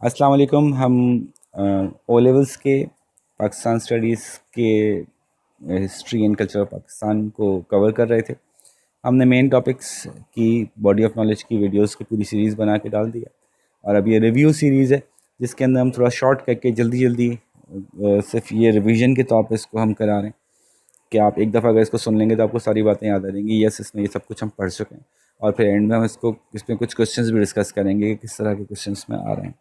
अस्सलाम वालेकुम। हम ओ लेवल्स के पाकिस्तान स्टडीज़ के history and culture of Pakistan को कवर कर रहे थे। हमने मेन टॉपिक्स की बॉडी ऑफ नॉलेज की वीडियोस की पूरी सीरीज़ बना के डाल दिया और अब ये रिव्यू सीरीज़ है जिसके अंदर हम थोड़ा शॉर्ट करके जल्दी जल्दी सिर्फ ये रिवीजन के तौर पे इसको हम करा रहे हैं कि आप एक दफ़ा अगर इसको सुन लेंगे तो आपको सारी बातें याद आ जाएंगी। यस, इसमें ये सब कुछ हम पढ़ चुके हैं और फिर एंड में हम इसमें कुछ क्वेश्चंस भी डिस्कस करेंगे कि किस तरह के क्वेश्चंस में आ रहे हैं।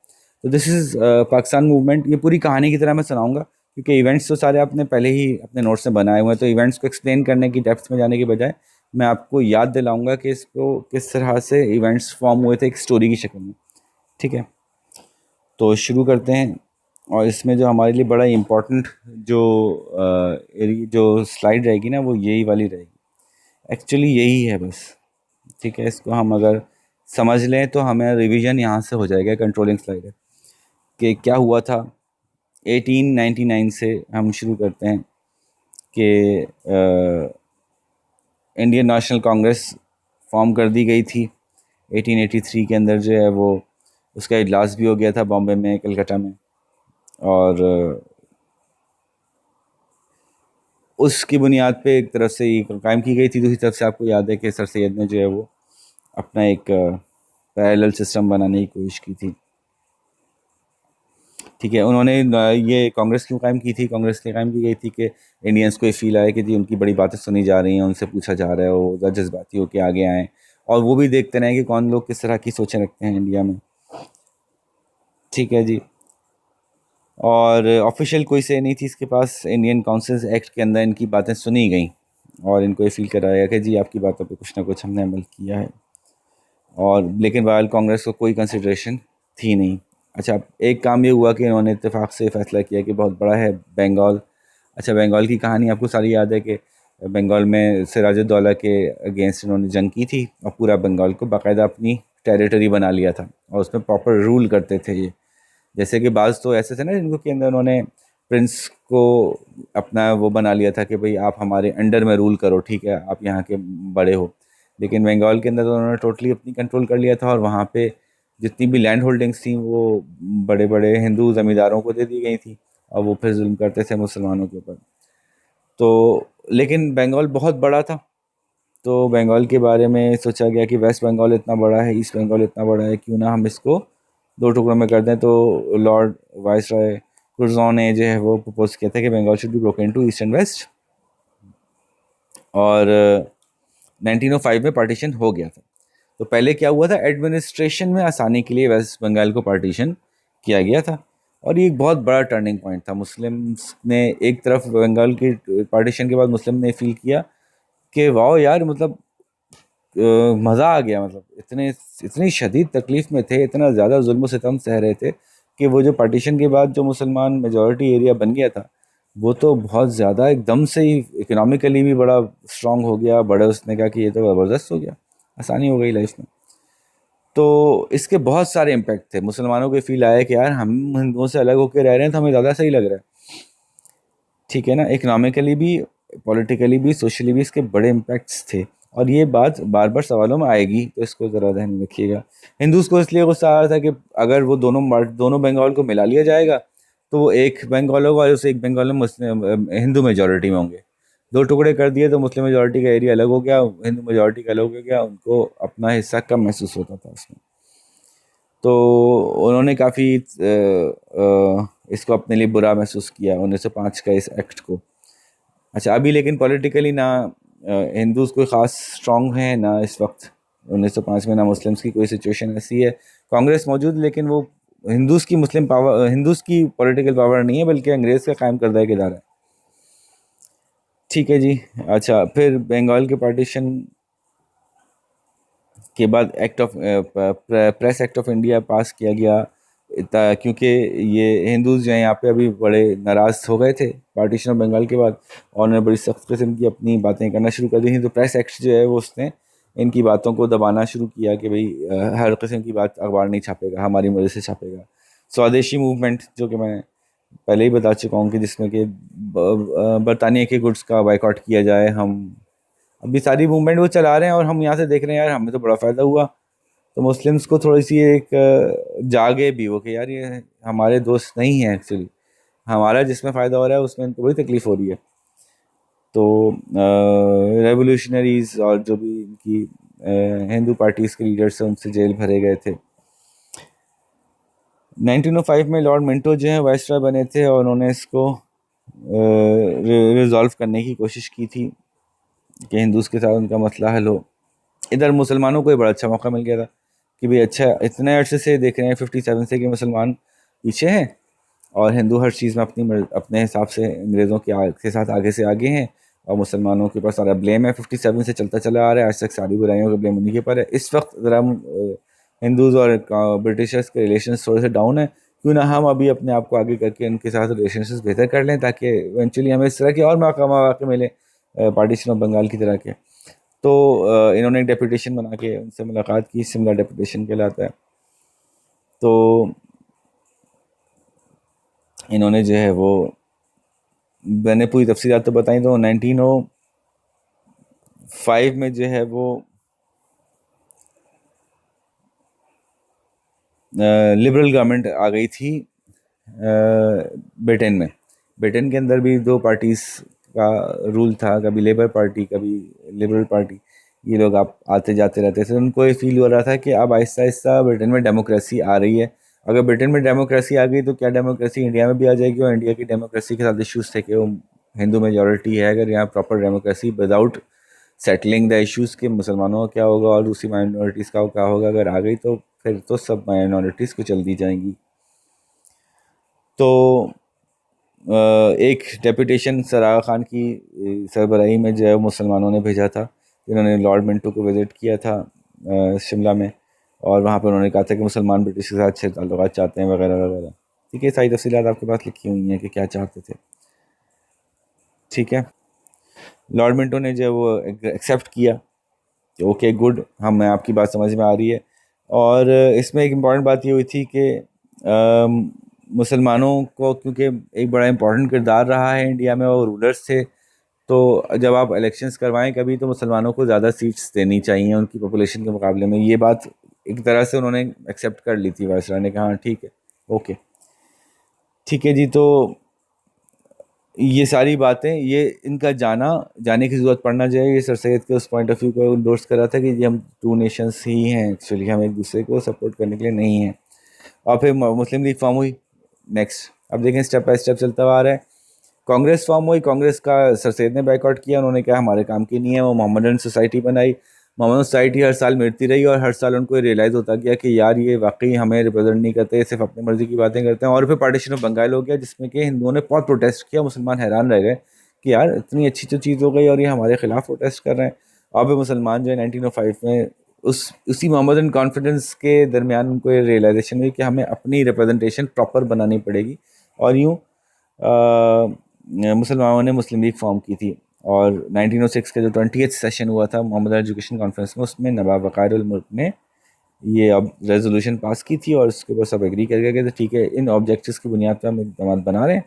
तो दिस इज़ पाकिस्तान मूवमेंट। ये पूरी कहानी की तरह मैं सुनाऊंगा क्योंकि इवेंट्स तो सारे आपने पहले ही अपने नोट्स में बनाए हुए हैं, तो इवेंट्स को एक्सप्लेन करने की डेप्थ में जाने के बजाय मैं आपको याद दिलाऊंगा कि इसको किस तरह से इवेंट्स फॉर्म हुए थे एक स्टोरी की शक्ल में। ठीक है, तो शुरू करते हैं। और इसमें जो हमारे लिए बड़ा इम्पोर्टेंट जो स्लाइड रहेगी ना, वो यही वाली रहेगी। एक्चुअली यही है बस। ठीक है, इसको हम अगर समझ लें तो हमें रिवीजन यहाँ से हो जाएगा। कंट्रोलिंग स्लाइड है कि क्या हुआ था 1899 से। हम शुरू करते हैं कि इंडियन नेशनल कांग्रेस फॉर्म कर दी गई थी 1883 के अंदर। जो है वो उसका इजलास भी हो गया था बॉम्बे में, कलकत्ता में। और उसकी बुनियाद पे एक तरफ से ये कायम की गई थी, दूसरी तरफ से आपको याद है कि सर सैयद ने जो है वो अपना एक पैरेलल सिस्टम बनाने की कोशिश की थी। ठीक है, उन्होंने ये कांग्रेस क्यों कायम की थी? कांग्रेस इसलिए कायम की गई थी कि इंडियंस को ये फील आया कि जी उनकी बड़ी बातें सुनी जा रही हैं, उनसे पूछा जा रहा है, वो ज़्यादा जज्बाती होकर आगे आएँ और वो भी देखते रहें कि कौन लोग किस तरह की सोचें रखते हैं इंडिया में। ठीक है जी। और ऑफिशियल कोई से नहीं थी इसके पास। इंडियन काउंसिल्स एक्ट के अंदर इनकी बातें सुनी गई और इनको ये फील कराया कि जी आपकी बातों पे कुछ ना कुछ हमने अमल किया है। और लेकिन बहरहाल कांग्रेस को कोई कंसिड्रेशन थी नहीं। अच्छा, एक काम ये हुआ कि इन्होंने इत्तेफाक से फैसला किया कि बहुत बड़ा है बंगाल। अच्छा, बंगाल की कहानी आपको सारी याद है कि बंगाल में सिराजुद्दौला के अगेंस्ट इन्होंने जंग की थी और पूरा बंगाल को बाकायदा अपनी टेरिटरी बना लिया था और उसमें प्रॉपर रूल करते थे ये। जैसे कि बाज़ तो ऐसे थे ना जिनको के अंदर उन्होंने प्रिंस को अपना वो बना लिया था कि भाई आप हमारे अंडर में रूल करो, ठीक है, आप यहाँ के बड़े हो। लेकिन बंगाल के अंदर तो उन्होंने टोटली अपनी कंट्रोल कर लिया था और वहाँ पे जितनी भी लैंड होल्डिंग्स थी वो बड़े बड़े हिंदू ज़मींदारों को दे दी गई थी और वो फिर जुल्म करते थे मुसलमानों के ऊपर। तो लेकिन बंगाल बहुत बड़ा था, तो बंगाल के बारे में सोचा गया कि वेस्ट बंगाल इतना बड़ा है, ईस्ट बंगाल इतना बड़ा है, क्यों ना हम इसको दो टुकड़ों में कर दें। तो लॉर्ड वाइस रॉय कुर्जों ने जो है वो प्रपोज किया था कि Bengal should be broken into east and west. और 1905 में पार्टीशन हो गया था। तो पहले क्या हुआ था, एडमिनिस्ट्रेशन में आसानी के लिए वेस्ट बंगाल को पार्टीशन किया गया था और ये एक बहुत बड़ा टर्निंग पॉइंट था। मुस्लिम्स ने एक तरफ बंगाल की पार्टीशन के बाद मुस्लिम ने फील किया कि वाह यार, मतलब मज़ा आ गया। मतलब इतने इतनी शदीद तकलीफ़ में थे, इतना ज़्यादा जुल्म सितम सह रहे थे कि वो जो पार्टीशन के बाद जो मुसलमान मेजॉरिटी एरिया बन गया था वो तो बहुत ज़्यादा एकदम से ही इकोनॉमिकली भी बड़ा स्ट्रांग हो गया। बड़े उसने कहा कि ये तो ज़बरदस्त हो गया, आसानी हो गई लाइफ में। तो इसके बहुत सारे इम्पैक्ट थे। मुसलमानों को फील आया कि यार हम हिंदुओं से अलग होकर रह रहे हैं तो हमें ज़्यादा सही लग रहा है। ठीक है ना, इकोनॉमिकली भी, पॉलिटिकली भी, सोशली भी इसके बड़े इम्पैक्ट्स थे और ये बात बार बार सवालों में आएगी, तो इसको ज़रा ध्यान में रखिएगा। हिंदूज को इसलिए गुस्सा आ रहा था कि अगर वो दोनों बंगाल को मिला लिया जाएगा तो वो एक बंगाल होगा और उस एक बंगाल में मुस्लिम हिंदू मेजॉरिटी में होंगे। दो टुकड़े कर दिए तो मुस्लिम मेजॉरिटी का एरिया अलग हो गया, हिंदू मेजॉरिटी का अलग हो गया, उनको अपना हिस्सा कम महसूस होता था उसमें। तो उन्होंने काफ़ी इसको अपने लिए बुरा महसूस किया 1905 का इस एक्ट को। अच्छा, अभी लेकिन पॉलिटिकली ना हिंदूज़ कोई ख़ास स्ट्रॉन्ग है ना इस वक्त 1905 में, ना मुस्लिम्स की कोई सिचुएशन ऐसी है। कांग्रेस मौजूद, लेकिन वो हिंदूज़ की पॉलिटिकल पावर नहीं है, बल्कि अंग्रेज़ का कायम करदा एक इदारा है। ठीक है जी। अच्छा, फिर बंगाल के पार्टीशन के बाद act of press act of India pass किया गया क्योंकि ये हिंदूज जो हैं यहाँ पे अभी बड़े नाराज़ हो गए थे पार्टीशन ऑफ बंगाल के बाद और उन्होंने बड़ी सख्त किस्म की अपनी बातें करना शुरू कर दी थी। तो प्रेस एक्ट जो है वो उसने इनकी बातों को दबाना शुरू किया कि भाई हर किस्म की बात अखबार नहीं छापेगा, हमारी मर्ज़ी से छापेगा। स्वदेशी मूवमेंट, जो कि मैं पहले ही बता चुका हूँ कि जिसमें कि बरतानिया के गुड्स का बाइकआउट किया जाए। हम अभी सारी मूवमेंट वो चला रहे हैं और हम यहाँ से देख रहे हैं यार हमें तो बड़ा फ़ायदा हुआ। तो मुस्लिम्स को थोड़ी सी एक जागे भी वो कि यार ये हमारे दोस्त नहीं हैं एक्चुअली, हमारा जिसमें फ़ायदा हो रहा है उसमें इनको बड़ी तकलीफ़ हो रही है। तो रेवोल्यूशनरीज और जो भी इनकी हिंदू पार्टीज़ के लीडर्स हैं उनसे जेल भरे गए थे। 1905 में लॉर्ड मिंटो जो है वाइसरॉय बने थे और उन्होंने इसको रिजॉल्व करने की कोशिश की थी कि हिंदूज के साथ उनका मसला हल हो। इधर मुसलमानों को एक बड़ा अच्छा मौका मिल गया था कि भाई अच्छा इतने अरसे से देख रहे हैं 57 से कि मुसलमान पीछे हैं और हिंदू हर चीज़ में अपने हिसाब से अंग्रेज़ों के साथ आगे से आगे हैं और मुसलमानों के पास सारा ब्लेम है। 57 से चलता चला आ रहा है, आज तक सारी बुराइयों का ब्लेम उन्हीं के पर है। इस वक्त ज़रा हिंदूज़ और ब्रिटिशर्स के रिलेशन थोड़े से डाउन है, क्यों ना हम अभी अपने आप को आगे करके उनके साथ रिलेशन बेहतर कर लें ताकि इवेंचुअली हमें इस तरह के और मौके मिले पार्टीशन ऑफ बंगाल की तरह के। तो इन्होंने एक डेपुटेशन बना के उनसे मुलाकात की, शिमला डेपुटेशन कहलाता है। तो इन्होंने जो है वो मैंने पूरी तफसीलात तो बताई। तो 1905 में जो है वो लिबरल गवर्नमेंट आ गई थी ब्रिटेन में। ब्रिटेन के अंदर भी दो पार्टीज़ का रूल था, कभी लेबर पार्टी कभी लिबरल पार्टी। ये लोग आप आते जाते रहते थे। उनको ये फील हो रहा था कि अब आहिस्ता आहिस्ता ब्रिटेन में डेमोक्रेसी आ रही है। अगर ब्रिटेन में डेमोक्रेसी आ गई तो क्या डेमोक्रेसी इंडिया में भी आ जाएगी। और इंडिया की डेमोक्रेसी के साथ इश्यूज़ थे कि वो हिंदू मेजॉरिटी है, अगर यहाँ proper democracy without settling the issues के मुसलमानों का क्या होगा और दूसरी माइनॉरिटीज़ का क्या होगा, अगर आ गई तो फिर तो सब माइनॉरिटीज़ को चल दी जाएंगी। तो एक डेपुटेशन सर आगा खान की सरबराही में जो है मुसलमानों ने भेजा था, जिन्होंने लॉर्ड मिंटो को विज़िट किया था शिमला में, और वहाँ पर उन्होंने कहा था कि मुसलमान ब्रिटिश के साथ अच्छे ताल्लुकात चाहते हैं वगैरह वगैरह। ठीक है, सारी तफसीलात आपके पास लिखी हुई हैं कि क्या चाहते थे। ठीक है, लॉर्ड मिंटो ने जो वो एक्सेप्ट किया कि ओके गुड, हमें आपकी बात समझ में आ रही है। और इसमें एक इम्पॉर्टेंट बात ये हुई थी कि मुसलमानों को क्योंकि एक बड़ा इम्पॉर्टेंट किरदार रहा है इंडिया में और रूलर्स थे, तो जब आप इलेक्शंस करवाएं कभी तो मुसलमानों को ज़्यादा सीट्स देनी चाहिए उनकी पॉपुलेशन के मुकाबले में। ये बात एक तरह से उन्होंने एक्सेप्ट कर ली थी। वायसराय ने कहा हाँ ठीक है, ओके ठीक है जी। तो ये सारी बातें, ये इनका जाने की ज़रूरत पड़ना चाहिए। ये सर सैयद के उस पॉइंट ऑफ व्यू को इंडोर्स कर रहा था कि ये हम टू नेशंस ही हैं एक्चुअली, हम एक दूसरे को सपोर्ट करने के लिए नहीं हैं। और फिर मुस्लिम लीग फॉर्म हुई। नेक्स्ट अब देखें स्टेप बाय स्टेप चलता हुआ आ रहा है। कांग्रेस फॉर्म हुई, कांग्रेस का सर सैयद ने बाइकआउट किया। उन्होंने कहा हमारे काम की नहीं है। वो मोहम्मदन सोसाइटी बनाई। मोहम्मदन सोसाइटी हर साल मिलती रही और हर साल उनको रियलाइज़ होता गया कि यार ये वाकई हमें रिप्रेजेंट नहीं करते, सिर्फ अपनी मर्जी की बातें करते हैं। और फिर पार्टीशन ऑफ बंगाल हो गया जिसमें कि हिंदुओं ने बहुत प्रोटेस्ट किया। मुसलमान हैरान रह गए कि यार इतनी अच्छी तो चीज़ हो गई और ये हमारे खिलाफ प्रोटेस्ट कर रहे हैं। और फिर मुसलमान जो है 1905 में उसी मोहम्मदन कॉन्फिडेंस के दरमियान उनको ये रियलाइजेशन हुई कि हमें अपनी रिप्रेजेंटेशन प्रॉपर बनानी पड़ेगी। और यूँ मुसलमानों ने मुस्लिम लीग फॉर्म की थी। और 1906 का जो 20th सेशन हुआ था मोहम्मदन एजुकेशन कॉन्फ्रेंस में, उसमें नवाब वक़ारुल मुल्क ने ये अब रेजोल्यूशन पास की थी और उसके ऊपर सब एग्री कर गए कि ठीक है, इन ऑब्जेक्टिव्स की बुनियाद पर हम इक़दाम बना रहे हैं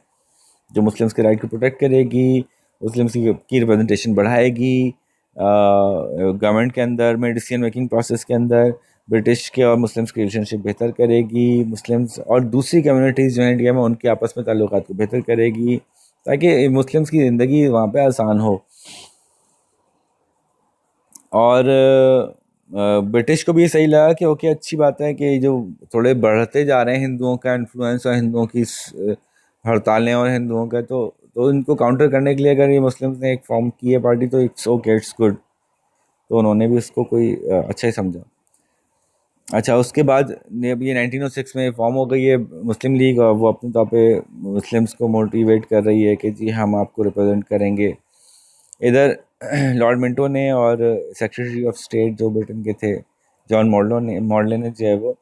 जो मुस्लिम्स के राइट को प्रोटेक्ट करेगी, मुस्लिम्स की रिप्रेजेंटेशन बढ़ाएगी गवर्नमेंट के अंदर में, डिसीजन मेकिंग प्रोसेस के अंदर ब्रिटिश के और मुस्लिम्स की रिलेशनशिप बेहतर करेगी, मुस्लिम्स और दूसरी कम्युनिटीज़ जो हैं इंडिया में उनके आपस में ताल्लुकात को बेहतर करेगी ताकि मुस्लिम्स की ज़िंदगी वहाँ पे आसान हो। और ब्रिटिश को भी ये सही लगा कि ओके अच्छी बात है कि जो थोड़े बढ़ते जा रहे हैं हिंदुओं का इन्फ्लुएंस और हिंदुओं की हड़तालें और हिंदुओं का, तो इनको काउंटर करने के लिए अगर ये मुस्लिम्स ने एक फॉर्म की है पार्टी तो इट्स ओके, इट्स गुड। तो उन्होंने भी उसको कोई अच्छा ही समझा। अच्छा, उसके बाद अब ये 1906 में फॉर्म हो गई है मुस्लिम लीग और वो अपने तौर पे मुस्लिम्स को मोटिवेट कर रही है कि जी हम आपको रिप्रेजेंट करेंगे। इधर लॉर्ड मिंटो ने और सेक्रेटरी ऑफ स्टेट जो ब्रिटेन के थे जॉन मॉडले ने जो है वो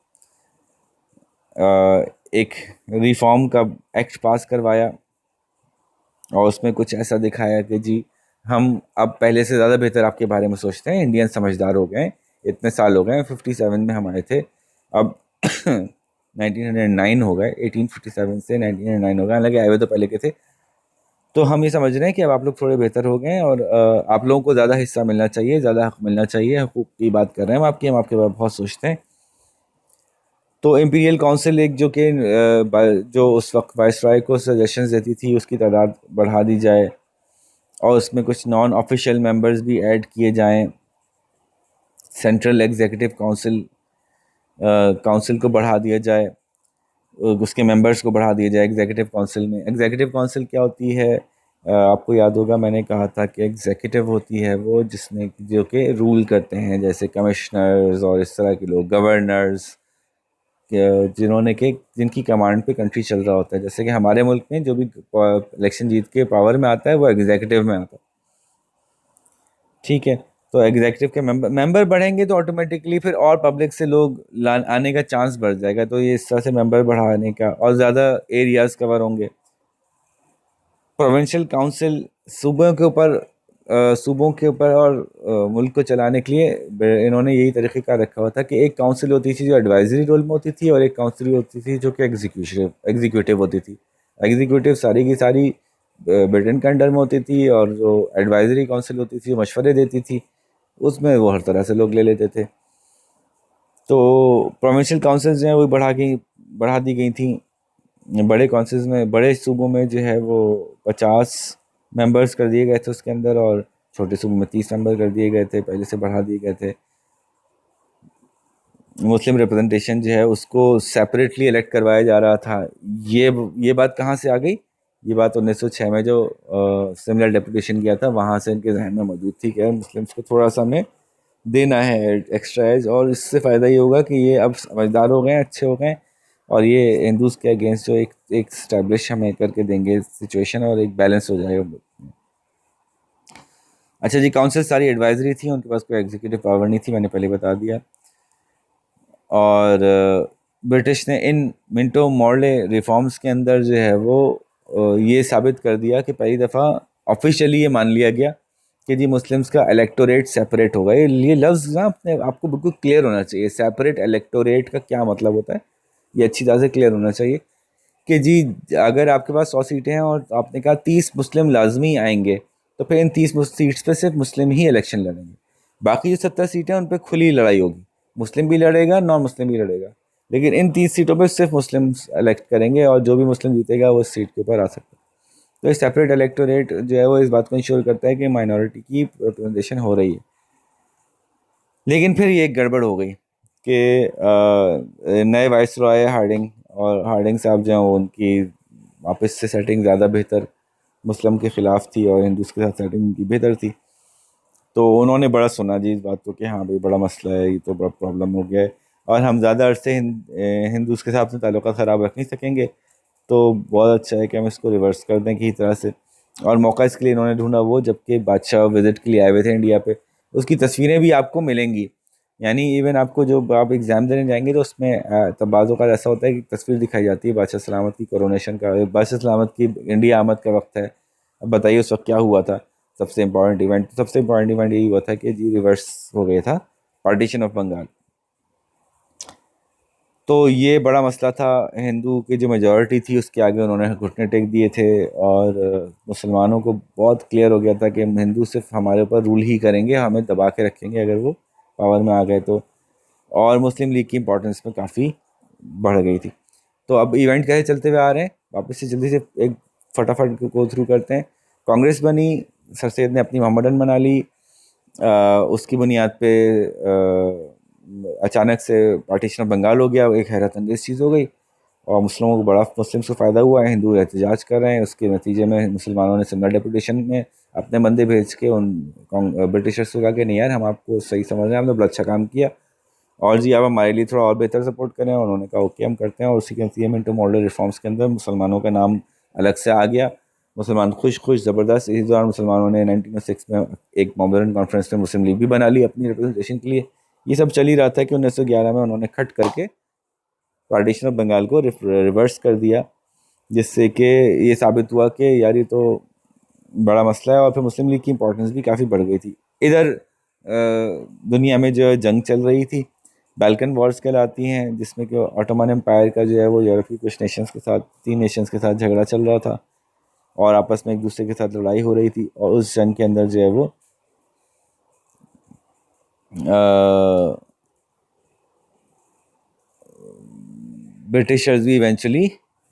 एक रिफॉर्म का एक्ट पास करवाया और उसमें कुछ ऐसा दिखाया कि जी हम अब पहले से ज़्यादा बेहतर आपके बारे में सोचते हैं, इंडियन समझदार हो गए, इतने साल हो गए, 57 में हम आए थे, अब 1909 हो गए, 1857 से 1909 हो गए, हालांकि आए हुए तो पहले के थे। तो हम ये समझ रहे हैं कि अब आप लोग थोड़े बेहतर हो गए हैं और आप लोगों को ज़्यादा हिस्सा मिलना चाहिए, ज़्यादा हक मिलना चाहिए, हकूक़ की बात कर रहे हैं हम आपके बारे में बहुत सोचते हैं। तो इम्पीरियल काउंसिल एक जो उस वक्त वाइसरॉय को सजेशंस देती थी उसकी तादाद बढ़ा दी जाए और उसमें कुछ नॉन ऑफिशियल मेंबर्स भी ऐड किए जाएं। सेंट्रल एग्जीक्यूटिव काउंसिल को बढ़ा दिया जाए, उसके मेंबर्स को बढ़ा दिया जाए एग्जीक्यूटिव काउंसिल में। एग्जीक्यूटिव काउंसिल क्या होती है? आपको याद होगा मैंने कहा था कि एग्जीक्यूटिव होती है वो जिसमें जो कि रूल करते हैं, जैसे कमिश्नर्स और इस तरह के लोग, गवर्नर्स, जिनकी कमांड पे कंट्री चल रहा होता है। जैसे कि हमारे मुल्क में जो भी इलेक्शन जीत के पावर में आता है वो एग्जीक्यूटिव में आता है, ठीक है। तो एग्जीक्यूटिव के मेंबर बढ़ेंगे तो ऑटोमेटिकली फिर और पब्लिक से लोग आने का चांस बढ़ जाएगा, तो ये इस तरह से मेंबर बढ़ाने का और ज़्यादा एरियाज कवर होंगे। प्रोविंशियल काउंसिल सूबों के ऊपर और मुल्क को चलाने के लिए इन्होंने यही तरीक़ेकार रखा हुआ था कि एक काउंसिल होती थी जो एडवाइजरी रोल में होती थी और एक काउंसिल होती थी जो कि एग्जीक्यूटिव होती थी। एग्जीक्यूटिव सारी की सारी ब्रिटेन के अंडर में होती थी और जो एडवाइजरी काउंसिल होती थी मशवरे देती थी, उसमें वो हर तरह से लोग ले लेते थे। तो प्रोविंशियल काउंसिल्स जो हैं वो बढ़ा दी गई थी। बड़े काउंसिल्स में, बड़े सूबों में जो है वो 50 मेंबर्स कर दिए गए थे उसके अंदर, और छोटे सूबों में 30 मेंबर कर दिए गए थे, पहले से बढ़ा दिए गए थे। मुस्लिम रिप्रेजेंटेशन जो है उसको सेपरेटली इलेक्ट करवाया जा रहा था। ये बात कहाँ से आ गई? ये बात 1906 में जो सिमिलर डेपुटेशन किया था वहाँ से इनके जहन में मौजूद थी कि मुस्लिम्स को थोड़ा सा हमें देना है एक्स्ट्रा एज, और इससे फ़ायदा ये होगा कि ये अब समझदार हो गए, अच्छे हो गए, और ये हिंदूज के अगेंस्ट जो एक स्टैब्लिश हमें करके देंगे सिचुएशन, और एक बैलेंस हो जाएगा। अच्छा जी, काउंसिल सारी एडवाइजरी थी, उनके पास कोई एग्जीक्यूटिव पावर नहीं थी, मैंने पहले बता दिया। और ब्रिटिश ने इन मिंटो मॉर्ले रिफॉर्म्स के अंदर जो है वो ये साबित कर दिया कि पहली दफ़ा ऑफिशियली ये मान लिया गया कि जी मुस्लिम्स का इलेक्टोरेट सेपरेट होगा। ये लफ्ज़ ना अपने आपको बिल्कुल क्लियर होना चाहिए, सेपरेट इलेक्टोरेट का क्या मतलब होता है, ये अच्छी तरह से क्लियर होना चाहिए कि जी अगर आपके पास 100 सीटें हैं और आपने कहा 30 मुस्लिम लाजमी आएंगे, तो फिर इन 30 सीट्स पे सिर्फ मुस्लिम ही इलेक्शन लड़ेंगे। बाकी जो 70 सीटें हैं उन पर खुली लड़ाई होगी, मुस्लिम भी लड़ेगा, नॉन मुस्लिम भी लड़ेगा, लेकिन इन 30 सीटों पर सिर्फ मुस्लिम इलेक्ट करेंगे और जो भी मुस्लिम जीतेगा वो इस सीट के ऊपर आ सकता है। तो ये सेपरेट इलेक्टोरेट जो है वो इस बात को इंश्योर करता है कि माइनॉरिटी की रिप्रेजेंटेशन हो रही है। लेकिन फिर ये एक गड़बड़ हो गई कि नए वाइसरॉय हार्डिंग, और हार्डिंग साहब जो हैं उनकी वापस से सेटिंग ज़्यादा बेहतर मुस्लिम के ख़िलाफ़ थी और हिंदूज के साथ सेटिंग उनकी बेहतर थी। तो उन्होंने बड़ा सुना जी इस बात को कि हाँ भाई बड़ा मसला है, ये तो बड़ा प्रॉब्लम हो गया है और हम ज़्यादा अरसे हिंदूज के साथ अपने ताल्लुकात ख़राब रख नहीं सकेंगे, तो बहुत अच्छा है कि हम इसको रिवर्स कर दें किसी तरह से। और मौका इसके लिए इन्होंने ढूंढा वो जबकि बादशाह विज़िट के लिए आए हुए थे इंडिया पे। उसकी तस्वीरें भी आपको मिलेंगी, यानी इवन आपको जो आप एग्ज़ाम देने जाएंगे तो उसमें तब बाज़ों का ऐसा होता है कि तस्वीर दिखाई जाती है बादशाह सलामत की कोरोनेशन का, बादशाह सलामत की इंडिया आमद का वक्त है। अब बताइए उस वक्त क्या हुआ था? सबसे इम्पॉर्टेंट इवेंट यही हुआ था कि जी रिवर्स हो गया था पार्टीशन ऑफ बंगाल। तो ये बड़ा मसला था, हिंदू की जो मेजॉरिटी थी उसके आगे उन्होंने घुटने टेक दिए थे, और मुसलमानों को बहुत क्लियर हो गया था कि हिंदू सिर्फ हमारे ऊपर रूल ही करेंगे, हमें दबा के रखेंगे अगर वो पावर में आ गए तो। और मुस्लिम लीग की इंपॉर्टेंस में काफ़ी बढ़ गई थी। तो अब इवेंट कैसे चलते हुए आ रहे हैं, वापस से जल्दी से एक फटाफट गो थ्रू करते हैं। कांग्रेस बनी, सर सैयद ने अपनी मोहम्मडन बना ली, उसकी बुनियाद पे अचानक से पार्टीशन ऑफ बंगाल हो गया, एक हैरत अंगेज़ चीज़ हो गई और मुस्लिमों को बड़ा मुस्लिम से फ़ायदा हुआ है, हिंदू एहतजाज कर रहे हैं। उसके नतीजे में मुसलमानों ने सिमिलर डेपुटेशन में अपने बंदे भेज के उन ब्रिटिशर्स को कहा कि नहीं यार हम आपको सही समझ रहे हैं, हमने बड़ा अच्छा काम किया और जी आप हमारे लिए थोड़ा और बेहतर सपोर्ट करें। और उन्होंने कहा ओके हम करते हैं, और उसी के नतीजे में इंटू मॉडल रिफॉर्म्स के अंदर मुसलमानों का नाम अलग से आ गया। मुसलमान खुश ज़बरदस्त। इस दौरान मुसलमानों ने 1906 में एक मॉडर्न कॉन्फ्रेंस में मुस्लिम लीग भी बना ली अपनी रिप्रेजेंटेशन के लिए। ये सब चल ही रहा था कि 1911 में उन्होंने खट करके पार्टीशन ऑफ बंगाल को रिवर्स कर दिया, जिससे कि ये साबित हुआ कि यार ये तो बड़ा मसला है, और फिर मुस्लिम लीग की इंपॉर्टेंस भी काफ़ी बढ़ गई थी। इधर दुनिया में जो जंग चल रही थी बाल्कन वॉर्स कहलाती हैं, जिसमें कि ऑटोमन एम्पायर का जो है वो यूरोपीय कुछ नेशंस के साथ, 3 नेशंस के साथ झगड़ा चल रहा था और आपस में एक दूसरे के साथ लड़ाई हो रही थी। और उस जंग के अंदर जो है वो ब्रिटिशर्स भी इवेंचुअली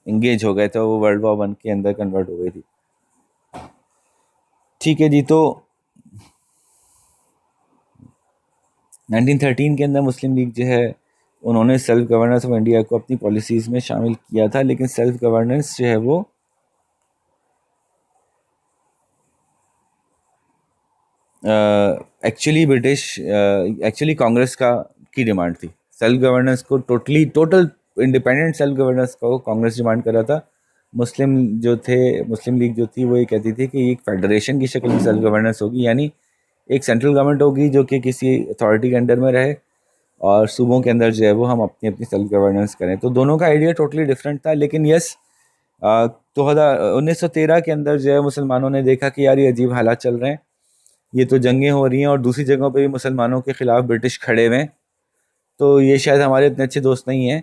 इंगेज हो गए थे, वो वर्ल्ड वॉर वन के अंदर कन्वर्ट हो गई थी। ठीक है जी, तो 1913 के अंदर मुस्लिम लीग जो है उन्होंने सेल्फ गवर्नेंस ऑफ इंडिया को अपनी पॉलिसीज़ में शामिल किया था, लेकिन सेल्फ गवर्नेंस जो है वो एक्चुअली कांग्रेस की डिमांड थी। सेल्फ गवर्नेंस को टोटल इंडिपेंडेंट सेल्फ गवर्नेंस को कांग्रेस डिमांड कर रहा था। मुस्लिम लीग जो थी वो ये कहती थी कि एक फेडरेशन की शक्ल में सेल्फ गवर्नेंस होगी, यानी एक सेंट्रल गवर्नमेंट होगी जो कि किसी अथॉरिटी के अंडर में रहे, और सूबों के अंदर जो है वो हम अपनी अपनी सेल्फ गवर्नेंस करें। तो दोनों का आइडिया टोटली डिफरेंट था, लेकिन यस 1913 के अंदर जो है मुसलमानों ने देखा कि यार ये अजीब हालात चल रहे हैं, ये तो जंगें हो रही हैं और दूसरी जगहों पे भी मुसलमानों के खिलाफ ब्रिटिश खड़े हुए हैं, तो ये शायद हमारे इतने अच्छे दोस्त नहीं हैं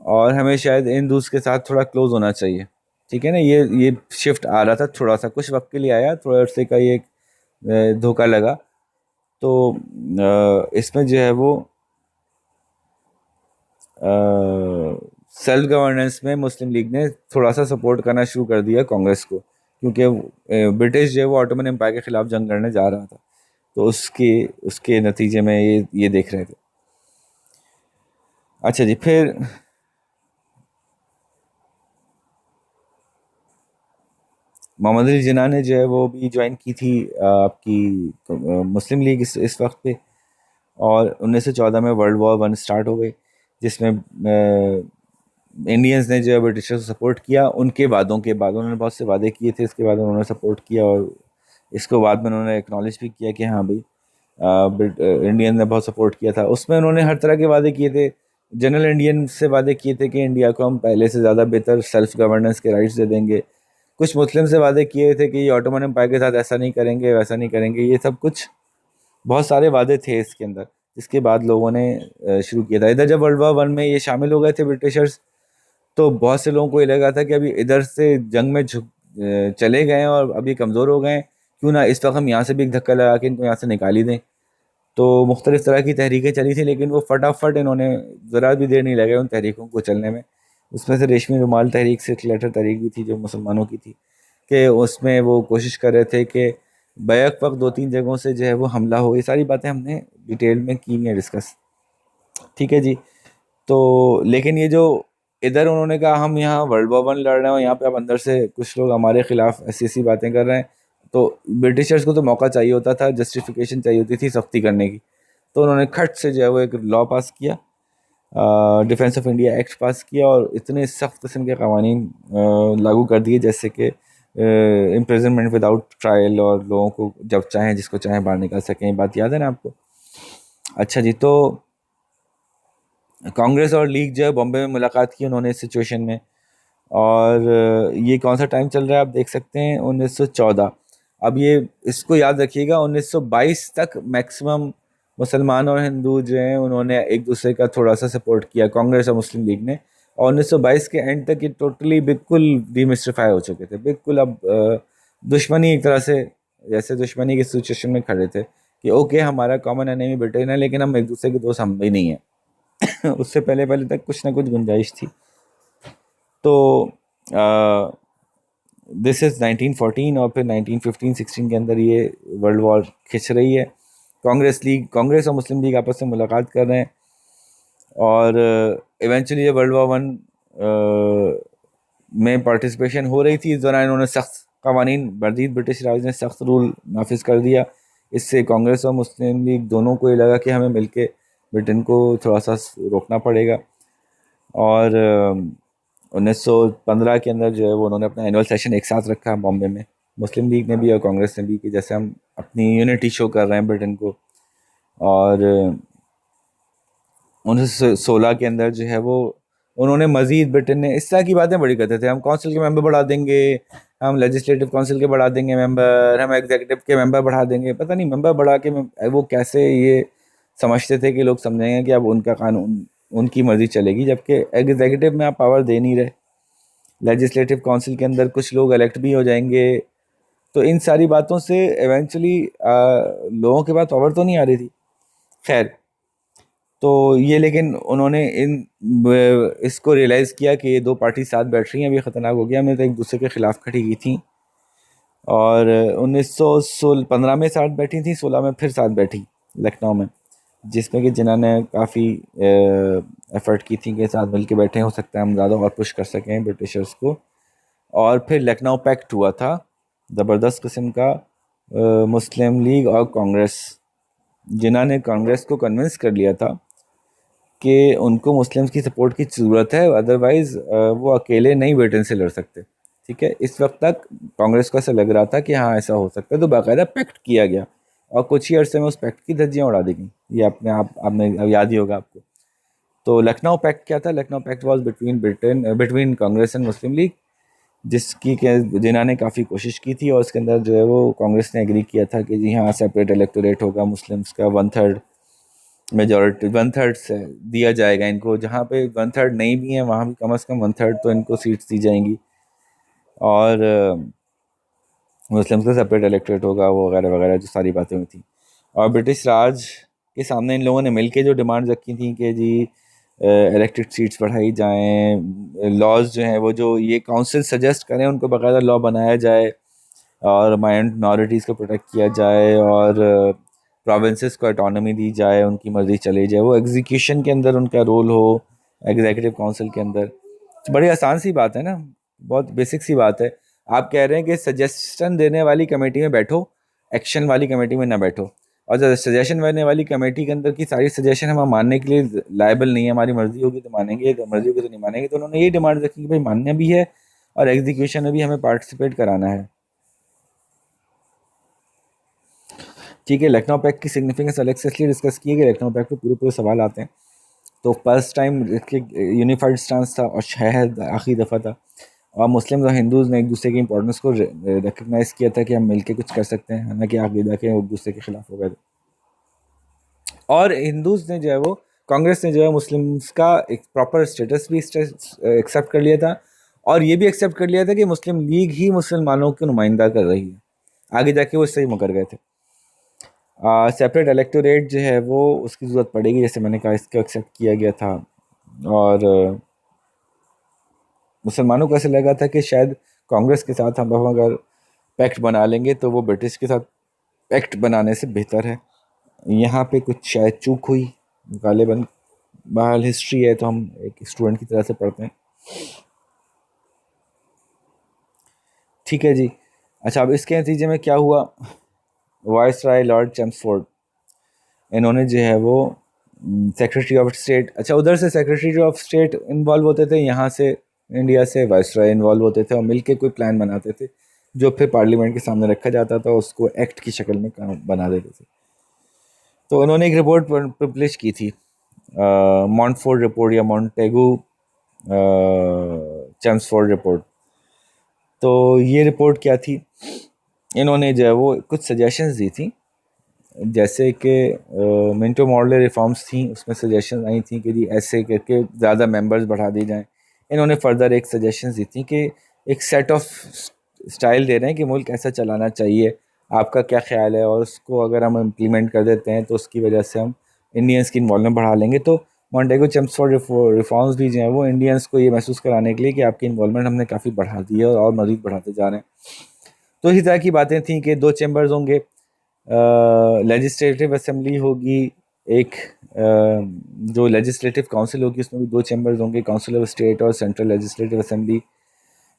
और हमें शायद इन दोस्त के साथ थोड़ा क्लोज होना चाहिए। ठीक है ना, ये शिफ्ट आ रहा था, थोड़ा सा कुछ वक्त के लिए आया, थोड़ा अरसे का ये धोखा लगा। तो इसमें जो है वो सेल्फ गवर्नेंस में मुस्लिम लीग ने थोड़ा सा सपोर्ट करना शुरू कर दिया कांग्रेस को, क्योंकि ब्रिटिश जो है वो ऑटोमन एम्पायर के खिलाफ जंग लड़ने जा रहा था, तो उसके उसके नतीजे में ये देख रहे थे। अच्छा जी, फिर मोहम्मद अली जिन्ना ने जो है वो भी ज्वाइन की थी आपकी मुस्लिम लीग इस वक्त पे, और 1914 में वर्ल्ड वॉर वन स्टार्ट हो गई, जिसमें इंडियंस ने जो है ब्रिटिशर्स को सपोर्ट किया। उनके वादों के बाद उन्होंने बहुत से वादे किए थे, इसके बाद उन्होंने सपोर्ट किया, और इसको बाद में उन्होंने एक्नॉलेज भी किया कि हाँ भाई इंडियन ने बहुत सपोर्ट किया था। उसमें उन्होंने हर तरह के वादे किए थे। जनरल इंडियन से वादे किए थे कि इंडिया को हम पहले से ज़्यादा बेहतर सेल्फ गवर्नेंस के राइट्स दे देंगे। कुछ मुस्लिम से वादे किए थे कि ये ऑटोमन एम्पायर के साथ ऐसा नहीं करेंगे, वैसा नहीं करेंगे, ये सब कुछ बहुत सारे वादे थे इसके अंदर, जिसके बाद लोगों ने शुरू किया था। इधर जब वर्ल्ड वॉर वन में ये शामिल हो गए थे ब्रिटिशर्स, तो बहुत से लोगों को ये लगा था कि अभी इधर से जंग में चले गए हैं और अभी कमज़ोर हो गए हैं, क्यों ना इस वक्त हम यहाँ से भी एक धक्का लगा के इनको यहाँ से निकाल ही दें। तो मुख्तलिफ तरह की तहरीकें चली थी, लेकिन वो फटाफट इन्होंने ज़रा भी देर नहीं लगे उन तहरीकों को चलने में। उसमें से रेशमी रुमाल तहरीक से लेटर तहरीक भी थी जो मुसलमानों की थी, कि उसमें वो कोशिश कर रहे थे कि बैक वक्त 2-3 जगहों से जो है वो हमला हो। ये सारी बातें हमने डिटेल में की हैं डिस्कस। ठीक है जी, तो लेकिन ये जो इधर उन्होंने कहा हम यहाँ वर्ल्ड वॉर वन लड़ रहे हैं और यहाँ पे अब अंदर से कुछ लोग हमारे खिलाफ ऐसी ऐसी बातें कर रहे हैं, तो ब्रिटिशर्स को तो मौका चाहिए होता था, जस्टिफिकेशन चाहिए होती थी सख्ती करने की। तो उन्होंने खट से जो है वो एक लॉ पास किया, डिफेंस ऑफ इंडिया एक्ट पास किया, और इतने सख्त किस्म के कवानीन लागू कर दिए, जैसे कि इम्प्रिजनमेंट विदाउट ट्रायल, और लोगों को जब चाहें जिसको चाहें बाहर निकाल सकें। ये बात याद है ना आपको? अच्छा जी, तो कांग्रेस और लीग जो है बॉम्बे में मुलाकात की उन्होंने इस सिचुएशन में, और ये कौन सा टाइम चल रहा है आप देख सकते हैं, 1914। अब ये इसको याद रखिएगा, 1922 तक मैक्सिमम मुसलमान और हिंदू जो हैं उन्होंने एक दूसरे का थोड़ा सा सपोर्ट किया, कांग्रेस और मुस्लिम लीग ने। और 1922 के एंड तक ये टोटली बिल्कुल डिमिस्टिफाई हो चुके थे, बिल्कुल। अब दुश्मनी एक तरह से, जैसे दुश्मनी की सिचुएशन में खड़े थे कि ओके हमारा कॉमन एनिमी ब्रिटेन है, लेकिन हम एक दूसरे के दोस्त हम भी नहीं हैं। उससे पहले पहले तक कुछ ना कुछ गुंजाइश थी। तो दिस इज़ 1914, और फिर 1915-16 के अंदर ये वर्ल्ड वॉर खिंच रही है। कांग्रेस और मुस्लिम लीग आपस में मुलाकात कर रहे हैं, और इवेंचुअली ये वर्ल्ड वॉर वन में पार्टिसिपेशन हो रही थी। इस दौरान इन्होंने सख्त कवानीन, ब्रिटिश राज ने सख्त रूल नाफिज कर दिया। इससे कांग्रेस और मुस्लिम लीग दोनों को ये लगा कि हमें मिलके ब्रिटेन को थोड़ा सा रोकना पड़ेगा। और 1915 के अंदर जो है वो उन्होंने अपना एनुअल सेशन एक साथ रखा बॉम्बे में, मुस्लिम लीग ने भी और कांग्रेस ने भी, कि जैसे हम अपनी यूनिटी शो कर रहे हैं ब्रिटेन को। और 1916 के अंदर जो है वो उन्होंने मज़ीद, ब्रिटेन ने इस तरह की बातें बड़ी करते थे, हम काउंसिल के मेंबर बढ़ा देंगे, हम लेजिस्लेटिव काउंसिल के बढ़ा देंगे मेंबर, हम एग्जीक्यूटिव के मेंबर बढ़ा देंगे। पता नहीं मेंबर बढ़ा के वो कैसे ये समझते थे कि लोग समझेंगे कि अब उनका कानून, उनकी मर्जी चलेगी, जबकि एग्जीक्यूटिव में आप पावर दे नहीं रहे, लेजिस्लेटिव काउंसिल के अंदर कुछ लोग इलेक्ट भी हो जाएंगे। तो इन सारी बातों से इवेंचुअली लोगों के पास पावर तो नहीं आ रही थी। खैर, तो ये लेकिन उन्होंने इसको रियलाइज़ किया कि ये दो पार्टी साथ बैठ रही हैं, अभी ख़तरनाक हो गया, हमने तो एक दूसरे के ख़िलाफ़ खड़ी की थी। और 1915 में साथ बैठी थी, 16 में फिर साथ बैठी लखनऊ में, जिसमें कि जिन्हों ने काफ़ी एफ़र्ट की थी कि साथ मिल के बैठे, हो सकता है हम ज़्यादा और पुश कर सकें ब्रिटिशर्स को। और फिर लखनऊ पैक्ट हुआ था ज़बरदस्त किस्म का, मुस्लिम लीग और कांग्रेस, जिन्हों ने कांग्रेस को कन्विंस कर लिया था कि उनको मुस्लिम्स की सपोर्ट की ज़रूरत है, अदरवाइज़ वो अकेले नहीं ब्रिटेन से लड़ सकते। ठीक है, इस वक्त तक कांग्रेस को ऐसा लग रहा था कि हाँ ऐसा हो सकता है, तो बाकायदा पैक्ट किया गया और कुछ ही अरसे में उस पैक्ट की धज्जियाँ उड़ा दी गई। ये अपने आप आपने याद ही होगा आपको। तो लखनऊ पैक्ट क्या था? Lucknow pact was between Congress and Muslim League, जिसकी जिन्होंने काफ़ी कोशिश की थी, और उसके अंदर जो है वो कांग्रेस ने एग्री किया था कि जी हाँ सेपरेट इलेक्टोरेट होगा, मुस्लिम्स का 1/3 मेजॉरिटी, 1/3 से दिया जाएगा इनको, जहाँ पे 1/3 नहीं भी है वहाँ भी कम से कम 1/3 तो इनको सीट्स दी जाएंगी, और मुस्लिम्स का सेपरेट इलेक्टोरेट होगा, वो वगैरह वगैरह जो सारी बातें हुई थी। और ब्रिटिश राज के सामने इन लोगों ने मिलके जो डिमांड रखी थी कि जी इलेक्टेड सीट्स बढ़ाई जाएं, लॉज जो हैं वो जो ये काउंसिल सजेस्ट करें उनको बाकायदा लॉ बनाया जाए, और माइनॉरिटीज़ को प्रोटेक्ट किया जाए, और प्रोविंसेस को ऑटोनॉमी दी जाए, उनकी मर्ज़ी चली जाए, वो एग्जीक्यूशन के अंदर उनका रोल हो एग्जीक्यूटिव काउंसिल के अंदर। बड़ी आसान सी बात है ना, बहुत बेसिक सी बात है। आप कह रहे हैं कि सजेशन देने वाली कमेटी में बैठो, एक्शन वाली कमेटी में ना बैठो, और जब सजेशन देने वाली कमेटी के अंदर की सारी सजेशन हम मानने के लिए लायबल नहीं है, हमारी मर्जी होगी तो मानेंगे, मर्जी होगी तो नहीं मानेंगे। तो उन्होंने यही डिमांड रखी कि भाई मानना भी है और एग्जीक्यूशन में भी हमें पार्टिसिपेट कराना है। ठीक है, लखनऊ पैक्ट की सिग्निफिकेंस अलग से इसलिए डिस्कस किए कि लखनऊ पैक्ट पे पूरे पूरे सवाल आते हैं। तो फर्स्ट टाइम इसके यूनिफाइड स्टांस था और शायद आखिरी दफ़ा था, और मुस्लिम और हिंदूज़ ने एक दूसरे की इंपॉर्टेंस को रिकग्नाइज़ किया था कि हम मिलके कुछ कर सकते हैं, हालांकि अकीदा के एक दूसरे के खिलाफ हो गए थे। और हिंदूज़ ने जो है वो, कांग्रेस ने जो है मुस्लिम्स का एक प्रॉपर स्टेटस भी एक्सेप्ट कर लिया था, और ये भी एक्सेप्ट कर लिया था कि मुस्लिम लीग ही मुसलमानों की नुमाइंदा कर रही है। आगे जाके वो इससे ही मुकर गए थे। सेपरेट इलेक्टोरेट जो है वो उसकी ज़रूरत पड़ेगी, जैसे मैंने कहा इसको एक्सेप्ट किया गया था। और मुसलमानों को ऐसा लगा था कि शायद कांग्रेस के साथ हम अगर पैक्ट बना लेंगे तो वो ब्रिटिश के साथ पैक्ट बनाने से बेहतर है। यहाँ पे कुछ शायद चूक हुई गालिबन, बहरहाल हिस्ट्री है तो हम एक स्टूडेंट की तरह से पढ़ते हैं। ठीक है जी। अच्छा, अब इसके नतीजे में क्या हुआ? वाइसराय लॉर्ड चेम्सफोर्ड, इन्होंने जो है वो सेक्रेटरी ऑफ स्टेट, अच्छा उधर से सेक्रेटरी ऑफ स्टेट इन्वॉल्व होते थे, यहाँ से इंडिया से वाइसराय इन्वॉल्व होते थे, और मिलके कोई प्लान बनाते थे जो फिर पार्लियामेंट के सामने रखा जाता था, उसको एक्ट की शक्ल में बना देते थे। तो उन्होंने एक रिपोर्ट पब्लिश की थी, मॉन्टफोर्ड रिपोर्ट या मॉन्टेगू चेम्सफोर्ड रिपोर्ट। तो ये रिपोर्ट क्या थी? इन्होंने जो है वो कुछ सजेशंस दी थी, जैसे कि मिंटो मॉडल रिफॉर्म्स थी, उसमें सजेशन आई थी कि जी ऐसे करके ज़्यादा मेंबर्स बढ़ा दी जाएं। इन्होंने फर्दर एक सजेशंस दी थी कि एक सेट ऑफ स्टाइल दे रहे हैं कि मुल्क ऐसा चलाना चाहिए, आपका क्या ख्याल है, और उसको अगर हम इम्प्लीमेंट कर देते हैं तो उसकी वजह से हम इंडियंस की इन्वॉल्वमेंट बढ़ा लेंगे। तो मॉन्टेगो चेम्सफोर्ड रिफॉर्म्स भी जो हैं वो इंडियंस को ये महसूस कराने के लिए कि आपकी इन्वॉल्वमेंट हमने काफ़ी बढ़ा दी है और मज़ीद बढ़ाते जा रहे हैं। तो इसी तरह की बातें थी कि 2 चैम्बर्स होंगे, लेजिस्लेटिव असेंबली होगी एक, जो लेजिस्लेटिव काउंसिल होगी उसमें भी 2 चैम्बर्स होंगे, काउंसिल ऑफ स्टेट और central legislative assembly.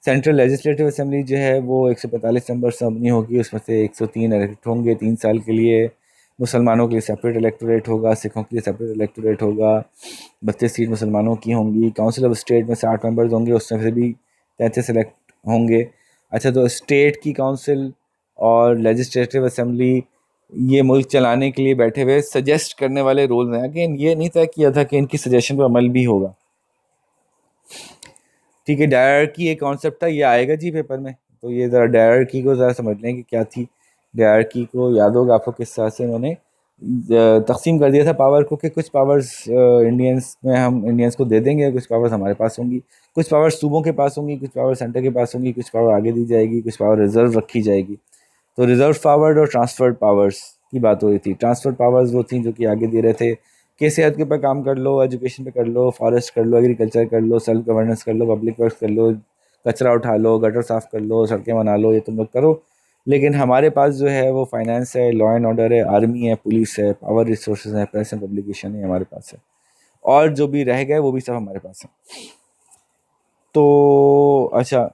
Central legislative assembly जो है वो 145 मेंबर से बनी होगी, उसमें से 103 इलेक्ट होंगे 3 साल के लिए। मुसलमानों के लिए सेपरेट इलेक्टोरेट होगा, सिखों के लिए सेपरेट इलेक्टोरेट होगा, 32 सीट मुसलमानों की होंगी। काउंसिल ऑफ स्टेट में 60 मेंबर्स होंगे, उसमें से भी 33 इलेक्ट होंगे। अच्छा, तो स्टेट की काउंसिल और लेजिस्लेटिव असेंबली ये मुल्क चलाने के लिए बैठे हुए सजेस्ट करने वाले रोल हैं। अगेन ये नहीं तय किया था कि इनकी सजेशन पर अमल भी होगा। ठीक है, डायरकी एक कॉन्सेप्ट था, ये आएगा जी पेपर में, तो ये ज़रा डायरकी को ज़रा समझ लें कि क्या थी। डायरकी को याद होगा आपको किस तरह से उन्होंने तकसीम कर दिया था पावर को, कि कुछ पावर्स इंडियंस में हम इंडियंस को दे देंगे, कुछ पावर्स हमारे पास होंगी, कुछ पावर्स सूबों के पास होंगी, कुछ पावर सेंटर के पास होंगी, कुछ पावर आगे दी जाएगी, कुछ पावर रिजर्व रखी जाएगी। तो रिजर्व पावर्ड और ट्रांसफर्ड पावर्स की बात हो रही थी। ट्रांसफर्ड पावर्स वो थी जो कि आगे दे रहे थे कि सेहत के ऊपर काम कर लो, एजुकेशन पे कर लो, फॉरेस्ट कर लो, एग्रीकल्चर कर लो, सेल्फ गवर्नेंस कर लो, पब्लिक वर्क्स कर लो, कचरा उठा लो, गटर साफ कर लो, सड़कें बना लो, ये तुम लोग करो। लेकिन हमारे पास जो है वो फाइनेंस है, लॉ एंड ऑर्डर है, आर्मी है, पुलिस है, पावर रिसोर्सेज है, प्रेस एंड पब्लिकेशन है, हमारे पास है। और जो भी रह गए वो भी सब हमारे पास है। तो अच्छा,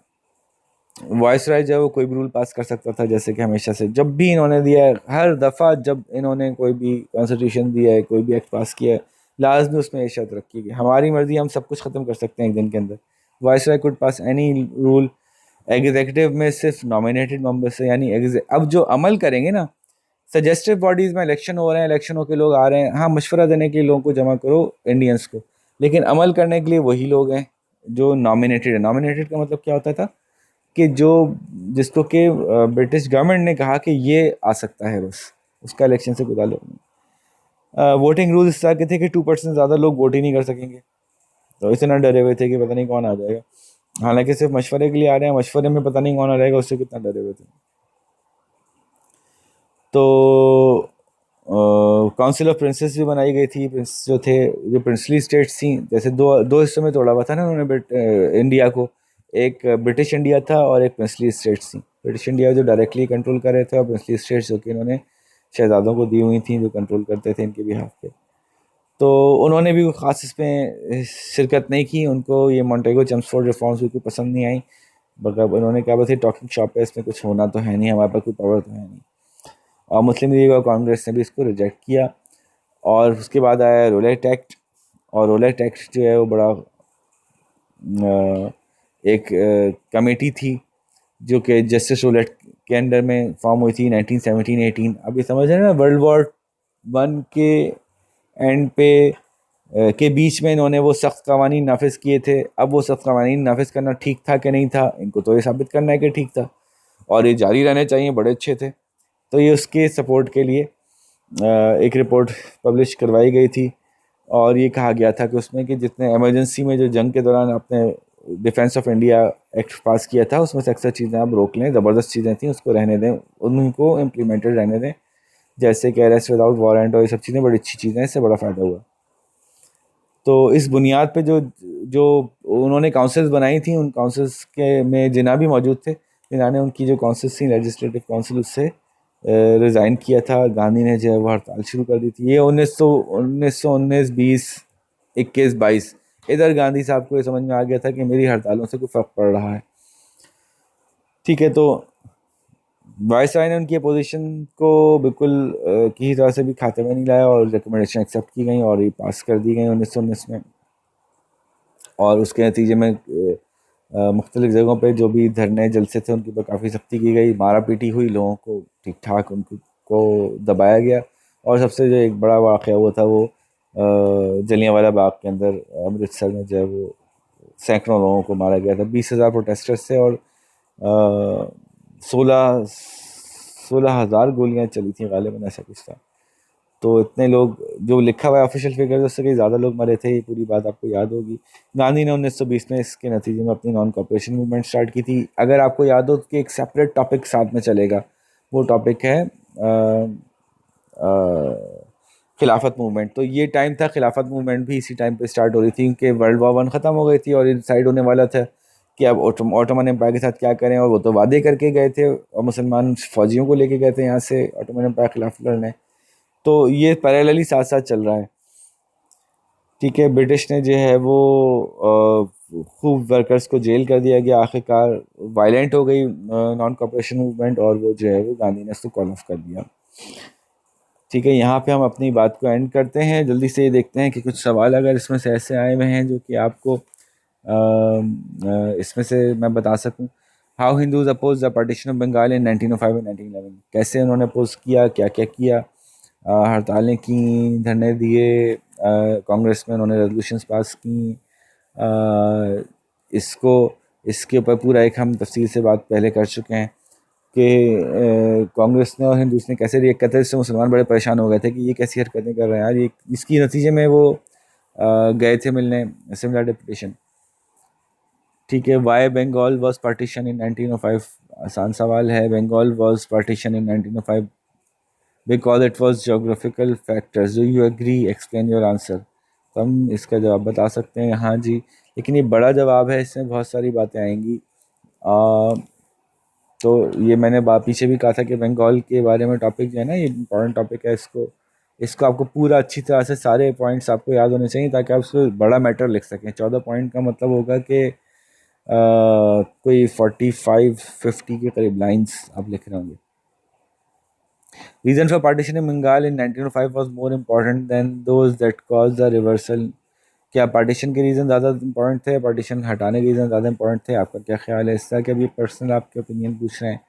वॉइस राय जो है वो कोई भी रूल पास कर सकता था, जैसे कि हमेशा से जब भी इन्होंने दिया है, हर दफ़ा जब इन्होंने कोई भी कॉन्स्टिट्यूशन दिया है, कोई भी एक्ट पास किया है, लाजमी उसमें ये शर्त रखी कि हमारी मर्जी, हम सब कुछ ख़त्म कर सकते हैं एक दिन के अंदर। Viceroy could pass any rule. Executive में सिर्फ नॉमिनेटेड मेंबर से, यानी अब जो अमल करेंगे ना, सजेस्टिव बॉडीज़ में इलेक्शन हो रहे हैं, इलेक्शन होकर लोग आ रहे हैं, हाँ मशवरा देने के लिए लोगों को जमा करो, इंडियंस को, लेकिन अमल करने के लिए वही लोग हैं जो नॉमिनेटेड है। नॉमिनेटेड का मतलब क्या होता था कि जो जिसको कि ब्रिटिश गवर्नमेंट ने कहा कि ये आ सकता है, बस उसका इलेक्शन से कोई ताल्लुक नहीं। वोटिंग रूल्स इस तरह के थे कि 2% ज़्यादा लोग वोट ही नहीं कर सकेंगे, तो इतना डरे हुए थे कि पता नहीं कौन आ जाएगा। हालांकि सिर्फ मशवरे के लिए आ रहे हैं, मशवरे में पता नहीं कौन आ जाएगा, उससे कितना डरे हुए थे। तो काउंसिल ऑफ प्रिंसेस भी बनाई गई थी। प्रिंस जो थे, जो प्रिंसली स्टेट्स थी, जैसे दो दो हिस्सों में तोड़ा हुआ था ना उन्होंने इंडिया को। एक ब्रिटिश इंडिया था और एक प्रिंसली स्टेट्स थी। ब्रिटिश इंडिया जो डायरेक्टली कंट्रोल कर रहे थे, और प्रिंसली स्टेट्स जो कि इन्होंने शहजादों को दी हुई थी, जो कंट्रोल करते थे इनके बिहाफ पे। तो उन्होंने भी ख़ास इसमें शिरकत नहीं की। उनको ये मॉन्टेगो चेम्सफोर्ड रिफॉर्म्स बिल्कुल पसंद नहीं आई। मतलब उन्होंने कहा बस ये टॉकिंग शॉप है, इसमें कुछ होना तो है नहीं, हमारे पास कोई पावर तो है नहीं। और मुस्लिम लीग और कांग्रेस ने भी इसको रिजेक्ट किया। और उसके बाद आया रोलेट एक्ट। और रोलेट एक्ट जो है वो बड़ा एक कमेटी थी जो कि जस्टिस रोलेट के अंडर में फॉर्म हुई थी 1917-18। अब ये समझ रहे हैं ना, वर्ल्ड वॉर वन के एंड पे के बीच में इन्होंने वो सख्त कवानीन नाफिज किए थे। अब वो सख्त कवानीन नाफिज करना ठीक था कि नहीं था, इनको तो ये साबित करना है कि ठीक था, और ये जारी रहने चाहिए, बड़े अच्छे थे। तो ये उसके सपोर्ट के लिए एक रिपोर्ट पब्लिश करवाई गई थी। और ये कहा गया था कि उसमें कि जितने इमरजेंसी में जो जंग के दौरान आपने डिफेंस ऑफ इंडिया एक्ट पास किया था, उसमें से अक्सर चीज़ें आप रोक लें, ज़बरदस्त चीज़ें थी, उसको रहने दें, उनको इम्प्लीमेंटेड रहने दें, जैसे कि अरेस्ट विदाउट वारंट और ये सब चीज़ें बड़ी अच्छी चीज़ें हैं, इससे बड़ा फ़ायदा हुआ। तो इस बुनियाद पे जो जो उन्होंने काउंसिल्स बनाई थी, उन काउंसिल्स के में जिना भी मौजूद थे, जिन्हों ने उनकी जो काउंसिल्स थी लेजिस्लेटिव काउंसिल, उससे रिज़ाइन किया था। गांधी ने जो है वो हड़ताल शुरू कर दी थी। ये 1919, 20, 21, 22, इधर गांधी साहब को ये समझ में आ गया था कि मेरी हड़तालों से कोई फ़र्क पड़ रहा है। ठीक है, तो वायसराय ने उनकी अपोजिशन को बिल्कुल किसी तरह से भी खाते में नहीं लाया, और रिकमेंडेशन एक्सेप्ट की गई और ये पास कर दी गई 1919 में। और उसके नतीजे में मुख्तलिफ़ जगहों पे जो भी धरने जलसे थे उनके ऊपर काफ़ी सख्ती की गई, मारा पीटी हुई, लोगों को ठीक ठाक उनको को दबाया गया। और सबसे जो एक बड़ा वाक़या हुआ था वो जलियांवाला बाग के अंदर अमृतसर में जो है वो सैकड़ों लोगों को मारा गया था। 20,000 प्रोटेस्टर्स थे और 16,000 गोलियां चली थी गालिबन, ऐसा कुछ था। तो इतने लोग, जो लिखा हुआ है ऑफिशियल फिगर, उससे कहीं ज़्यादा लोग मरे थे, ये पूरी बात आपको याद होगी। गांधी ने 1920 में इसके नतीजे में अपनी नॉन कॉपरेशन मूवमेंट स्टार्ट की थी। अगर आपको याद हो कि एक सेपरेट टॉपिक साथ में चलेगा, वो टॉपिक है खिलाफत मूवमेंट। तो ये टाइम था, खिलाफत मूवमेंट भी इसी टाइम पे स्टार्ट हो रही थी, क्योंकि वर्ल्ड वॉर वन ख़त्म हो गई थी और ये डिसाइड होने वाला था कि अब ऑटोमन एम्पायर के साथ क्या करें। और वो तो वादे करके गए थे, और मुसलमान फौजियों को लेके गए थे यहाँ से ऑटोमन एम्पायर के खिलाफ लड़ने। तो ये पैरेलली साथ साथ चल रहा है। ठीक है, ब्रिटिश ने जो है वो खूब वर्कर्स को जेल कर दिया गया, आखिरकार वायलेंट हो गई नॉन कॉपरेशन मूवमेंट, और वो जो है वो गांधी ने उसको कॉल ऑफ कर दिया। ठीक है, यहाँ पे हम अपनी बात को एंड करते हैं। जल्दी से ये देखते हैं कि कुछ सवाल अगर इसमें से ऐसे आए हुए हैं जो कि आपको इसमें से मैं बता सकूं। How Hindus oppose the partition of Bengal in 1905 and 1911। कैसे उन्होंने अपोज किया, क्या क्या किया, हड़तालें की, धरने दिए, कांग्रेस में उन्होंने रेजोल्यूशंस पास की। अ, इसको इसके ऊपर पूरा एक हम तफसील से बात पहले कर चुके हैं कि कांग्रेस ने और हिंदूस ने कैसे रिएक्ट करते हैं। इससे मुसलमान बड़े परेशान हो गए थे कि ये कैसी हरकतें कर रहे हैं यार, ये इसकी नतीजे में वो गए थे मिलने सिमिलर डिप्यूटेशन। ठीक है, why Bengal was partition in 1905। आसान सवाल है, Bengal was partition in 1905 because it was geographical factors. Do you agree, explain your answer. तो हम इसका जवाब बता सकते हैं हाँ जी, लेकिन ये बड़ा जवाब है, इसमें बहुत सारी बातें आएंगी। तो ये मैंने बात पीछे भी कहा था कि बंगाल के बारे में टॉपिक जो है ना, ये इंपॉर्टेंट टॉपिक है। इसको इसको आपको पूरा अच्छी तरह से सारे पॉइंट्स आपको याद होने चाहिए, ताकि आप उसको बड़ा मैटर लिख सकें। 14 पॉइंट का मतलब होगा कि कोई 45-50 के करीब लाइंस आप लिख रहे होंगे। Reason for partition in Bengal in 1905 was more important than those that cause the reversal. क्या पार्टीशन के रीज़न ज़्यादा इंपॉर्टेंट थे, पार्टीशन हटाने के रीज़न ज़्यादा इंपॉर्टेंट थे? आपका क्या ख्याल है इसका? कि अभी पर्सनल आपके ओपिनियन पूछ रहे हैं,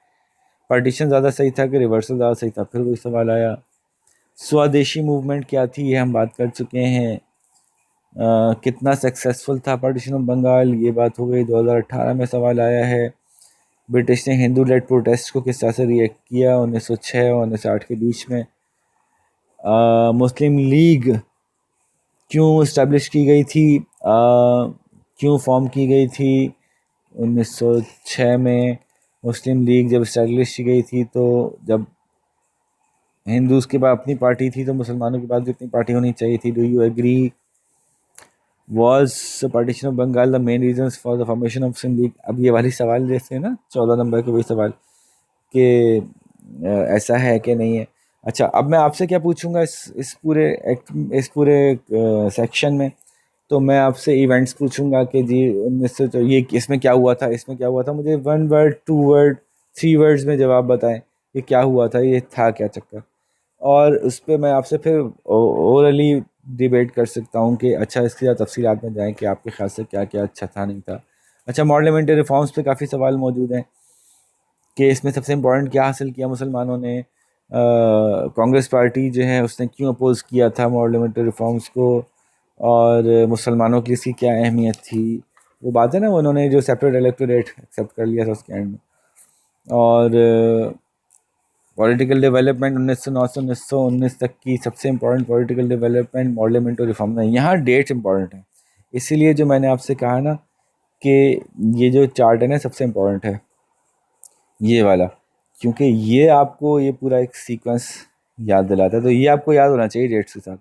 पार्टीशन ज़्यादा सही था कि रिवर्सल ज़्यादा सही था? फिर कोई सवाल आया, स्वदेशी मूवमेंट क्या थी, ये हम बात कर चुके हैं। कितना सक्सेसफुल था पार्टीशन ऑफ बंगाल, ये बात हो गई। 2018 में सवाल आया है, ब्रिटिश ने हिंदू लेड प्रोटेस्ट को किस तरह से रिएक्ट किया 1906 और 1908 के बीच में। मुस्लिम लीग क्यों इस्टेब्लिश की गई थी, क्यों फॉर्म की गई थी 1906 में? मुस्लिम लीग जब इस्टेब्लिश की गई थी, तो जब हिंदूज़ के बाद अपनी पार्टी थी, तो मुसलमानों के बाद भी अपनी पार्टी होनी चाहिए थी। Do you agree? Was partition of Bengal the main reason for the formation of Muslim League? अब ये वाली सवाल जैसे है ना 14 नंबर के वही सवाल कि ऐसा है कि नहीं है। अच्छा, अब मैं आपसे क्या पूछूंगा इस पूरे सेक्शन में, तो मैं आपसे इवेंट्स पूछूंगा कि जी 1900 तो ये इसमें क्या हुआ था, इसमें क्या हुआ था। मुझे 1 वर्ड, 2 वर्ड, 3 वर्ड्स में जवाब बताएं कि क्या हुआ था, ये था क्या चक्कर। और उस पर मैं आपसे फिर ओरली डिबेट कर सकता हूँ कि अच्छा इसकी ज़्यादा तफसीलात में जाएं कि आपके ख्याल से क्या क्या अच्छा था, नहीं था। अच्छा, पार्लियामेंट्री रिफॉर्म्स पे काफ़ी सवाल मौजूद हैं कि इसमें सबसे इम्पोर्टेंट क्या हासिल किया मुसलमानों ने। कांग्रेस पार्टी जो है उसने क्यों अपोज़ किया था पार्लियामेंट्री रिफॉर्म्स को, और मुसलमानों की इसकी क्या अहमियत थी। वो बात है ना, उन्होंने जो सेपरेट इलेक्टोरेट एक्सेप्ट कर लिया था उसके एंड में। और पॉलिटिकल डेवलपमेंट 1909 से 1919 तक की सबसे important political development parliamentary reform है। यहाँ डेट्स इंपॉर्टेंट है, इसीलिए जो मैंने आपसे कहा ना कि ये जो चार्ट है ना सबसे इम्पोर्टेंट है, ये वाला, क्योंकि ये आपको ये पूरा एक सीक्वेंस याद दिलाता है। तो ये आपको याद होना चाहिए डेट्स के साथ।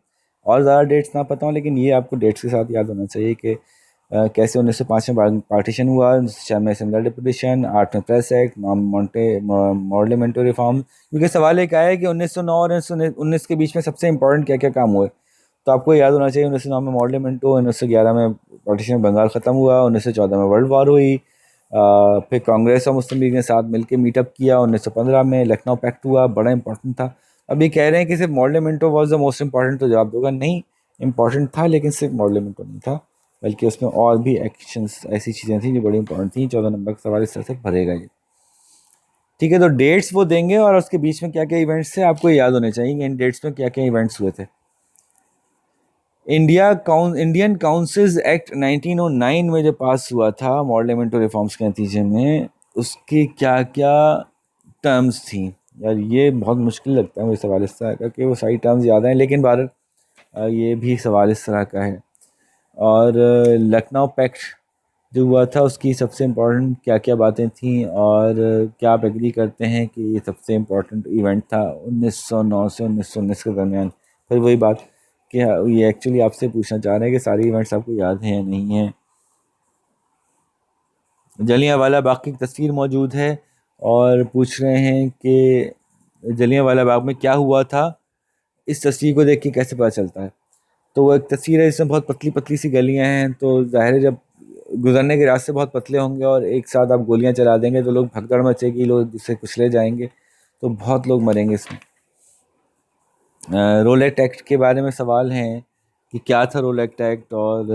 और ज़्यादा डेट्स ना पता हो, लेकिन ये आपको डेट्स के साथ याद होना चाहिए कि कैसे 1905 में पार्टीशन हुआ, 6 में सिमिलर डिपोजिशन, 8 में प्रेस एक्ट, पार्लियामेंट्री रिफॉर्म। क्योंकि सवाल एक आया है कि 1909 और 1919 के बीच में सबसे इंपॉर्टेंट क्या क्या काम हुए, तो आपको याद होना चाहिए 1909 में पार्लियामेंट हुआ, 1911 में पार्टीशन बंगाल ख़त्म हुआ, 1914 में वर्ल्ड वॉर हुई, फिर कांग्रेस और मुस्लिम लीग ने साथ मिलकर मीटअप किया, 1915 में लखनऊ पैक्ट हुआ, बड़ा इंपॉर्टेंट था। अब ये कह रहे हैं कि सिर्फ पार्लियामेंटो वॉज द मोस्ट इंपॉर्टेंट, तो जवाब दोगा नहीं, इंपॉर्टेंट था, लेकिन सिर्फ पार्लियामेंटो नहीं था, बल्कि उसमें और भी एक्शंस, ऐसी चीज़ें थी जो बड़ी इंपॉर्टेंट थी। 14 नंबर का सवाल इस तरह से भरेगा ये। ठीक है, तो डेट्स वो देंगे और उसके बीच में क्या क्या इवेंट्स थे आपको याद होने चाहिए, इन डेट्स में क्या क्या इवेंट्स हुए थे। इंडियन काउंसिल्स एक्ट 1909 में जो पास हुआ था पार्लियामेंट्री रिफॉर्म्स के नतीजे में, उसकी क्या क्या टर्म्स थी। यार ये बहुत मुश्किल लगता है मुझे सवाल इस तरह का कि वो सारी टर्म्स याद हैं, लेकिन भारत ये भी सवाल इस तरह का है। और लखनऊ पैक्ट जो हुआ था उसकी सबसे इम्पोर्टेंट क्या क्या बातें थीं, और क्या आप एग्री करते हैं कि ये सबसे इम्पोर्टेंट इवेंट था 1909 से 1919 के दरमियान। फिर वही बात कि ये एक्चुअली आपसे पूछना चाह रहे हैं कि सारी इवेंट्स आपको याद हैं या नहीं हैं। जलियांवाला बाग की तस्वीर मौजूद है और पूछ रहे हैं कि जलियांवाला बाग में क्या हुआ था, इस तस्वीर को देख के कैसे पता चलता है। तो वो एक तस्वीर है जिसमें बहुत पतली पतली सी गलियां हैं, तो जाहिर है जब गुजरने के रास्ते बहुत पतले होंगे और एक साथ आप गोलियां चला देंगे तो लोग भगदड़ मचेगी, लोग जिससे कुचले जाएंगे, तो बहुत लोग मरेंगे इसमें। रोल एक्ट एक्ट के बारे में सवाल हैं कि क्या था रोल एक्ट एक्ट, और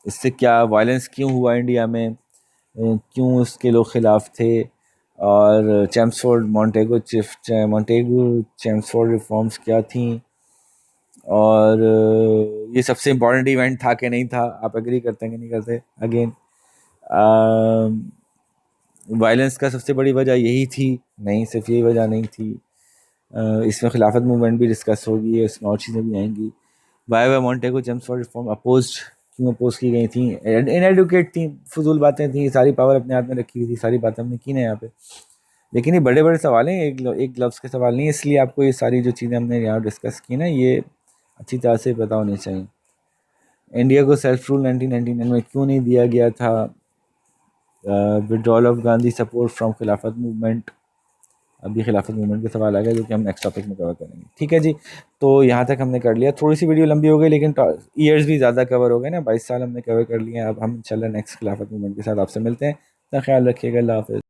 इससे क्या वायलेंस क्यों हुआ इंडिया में, क्यों उसके लोग खिलाफ थे, और मॉन्टेगू चेम्सफोर्ड रिफॉर्म्स क्या थी, और ये सबसे इम्पोर्टेंट इवेंट था कि नहीं था, आप एग्री करते हैं कि नहीं करते। अगेन वायलेंस का सबसे बड़ी वजह यही थी, नहीं सिर्फ यही वजह नहीं थी। इसमें खिलाफत मूवमेंट भी डिस्कस होगी, इसमें और चीज़ें भी आएंगी। Why Montagu Chelmsford reform oppose क्यों अपोज की गई थी, इनएडुकेट थी, फजूल बातें थी, सारी पावर अपने हाथ में रखी हुई थी, सारी बातें हमने की ना यहाँ पे। लेकिन ये बड़े बड़े सवाल हैं, एक लफ्ज़ के सवाल नहीं है, इसलिए आपको ये सारी जो चीज़ें हमने यहाँ डिस्कस की ना, ये अच्छी तरह से पता होनी चाहिए। इंडिया को सेल्फ रूल 1999 में क्यों नहीं दिया गया था? Withdrawal of Gandhi support from खिलाफत मूवमेंट, अभी खिलाफत मूवमेंट का सवाल आ गया जो कि हम नेक्स्ट टॉपिक में कवर करेंगे। ठीक है जी, तो यहाँ तक हमने कर लिया। थोड़ी सी वीडियो लंबी हो गई लेकिन ईयर्स भी ज़्यादा कवर हो गए ना, 22 साल हमने कवर कर लिए हैं। अब हम इंशाल्लाह नेक्स्ट खिलाफत मूवमेंट के साथ आपसे मिलते हैं। अपना ख्याल रखिएगा, अल्लाह हाफ़िज़।